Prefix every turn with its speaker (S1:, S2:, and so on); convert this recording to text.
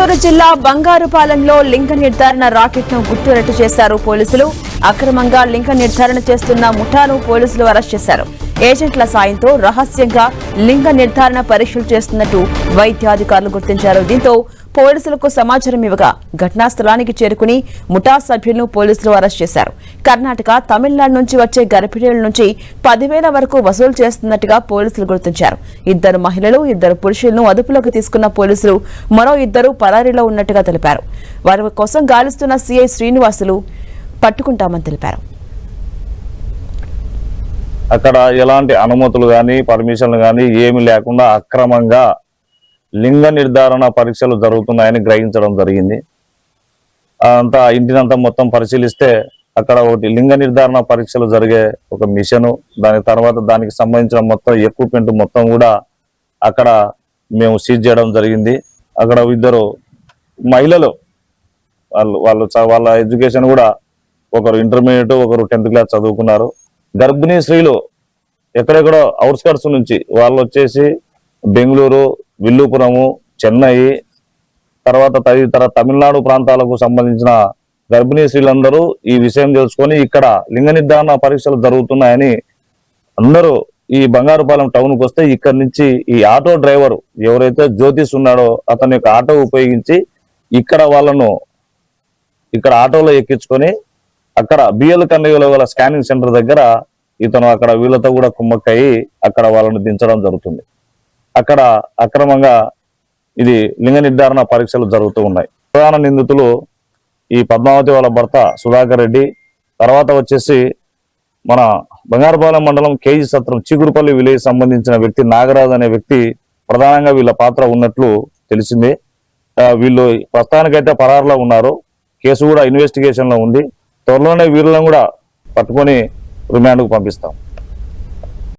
S1: గుంటూరు జిల్లా బంగారుపాలెంలో లింగ నిర్ధారణ రాకెట్ ను గుట్టురట్టు చేశారు పోలీసులు. అక్రమంగా లింగ నిర్ధారణ చేస్తున్న ముఠాను పోలీసులు అరెస్ట్ చేశారు. ఏజెంట్ల సాయంతో రహస్యంగా లింగ నిర్ధారణ పరీక్షలు చేస్తున్నట్టు వైద్యాధికారులు గుర్తించారు. దీంతో పోలీసులకు సమాచారం ఇవ్వగా ఘటనా స్థలానికి చేరుకుని ముఠా సభ్యులను పోలీసులు అరెస్ట్ చేశారు. కర్ణాటక, తమిళనాడు నుంచి వచ్చే గర్భిణీల నుంచి 10,000 వరకు వసూలు చేస్తున్నట్టుగా పోలీసులు గుర్తించారు. 2 మహిళలు, 2 పురుషులను అదుపులోకి తీసుకున్న పోలీసులు మరో 2 పరారీలో ఉన్నట్టుగా తెలిపారు. వారి కోసం గాలిస్తున్న సిఐ శ్రీనివాసులు పట్టుకుంటామని తెలిపారు.
S2: అక్కడ ఎలాంటి అనుమతులు కానీ పర్మిషన్లు కానీ ఏమి లేకుండా అక్రమంగా లింగ నిర్ధారణ పరీక్షలు జరుగుతున్నాయని గ్రహించడం జరిగింది. అంతా ఇంటినంతా మొత్తం పరిశీలిస్తే అక్కడ ఒకటి లింగ నిర్ధారణ పరీక్షలు జరిగే ఒక మిషను, దాని తర్వాత దానికి సంబంధించిన మొత్తం ఎక్విప్మెంట్ మొత్తం కూడా అక్కడ మేము సీజ్ చేయడం జరిగింది. అక్కడ 2 మహిళలు వాళ్ళ ఎడ్యుకేషన్ కూడా ఒకరు ఇంటర్మీడియట్, ఒకరు 10th క్లాస్ చదువుకున్నారు. గర్భిణీ స్త్రీలు ఎక్కడెక్కడో అవుట్స్కట్స్ నుంచి వాళ్ళు వచ్చేసి బెంగళూరు, విల్లుపురము, చెన్నై, తర్వాత తదితర తమిళనాడు ప్రాంతాలకు సంబంధించిన గర్భిణీ స్త్రీలందరూ ఈ విషయం తెలుసుకొని ఇక్కడ లింగ నిర్ధారణ పరీక్షలు జరుగుతున్నాయని అందరూ ఈ బంగారుపాలెం టౌన్కి వస్తే ఇక్కడ నుంచి ఈ ఆటో డ్రైవర్ ఎవరైతే జ్యోతిష్ ఉన్నాడో అతని యొక్క ఆటో ఉపయోగించి ఇక్కడ వాళ్ళను ఇక్కడ ఆటోలో ఎక్కించుకొని అక్కడ బిఎల్ కన్నయ్యలో గల స్కానింగ్ సెంటర్ దగ్గర ఇతను అక్కడ వీళ్ళతో కూడా కుమ్మక్కయి అక్కడ వాళ్ళని దించడం జరుగుతుంది. అక్కడ అక్రమంగా ఇది లింగ నిర్ధారణ పరీక్షలు జరుగుతూ ఉన్నాయి. ప్రధాన నిందితులు ఈ పద్మావతి వాళ్ళ భర్త సుధాకర్ రెడ్డి, తర్వాత వచ్చేసి మన బంగారుపాలెం మండలం కేజీ సత్రం చీకురుపల్లి విలేజ్ సంబంధించిన వ్యక్తి నాగరాజు అనే వ్యక్తి ప్రధానంగా వీళ్ళ పాత్ర ఉన్నట్లు తెలిసింది. వీళ్ళు ప్రస్తుతానికైతే పరారులో ఉన్నారు. కేసు కూడా ఇన్వెస్టిగేషన్ లో ఉంది. త్వరలోనే వీళ్ళని కూడా పట్టుకొని రిమాండ్కు పంపిస్తాం.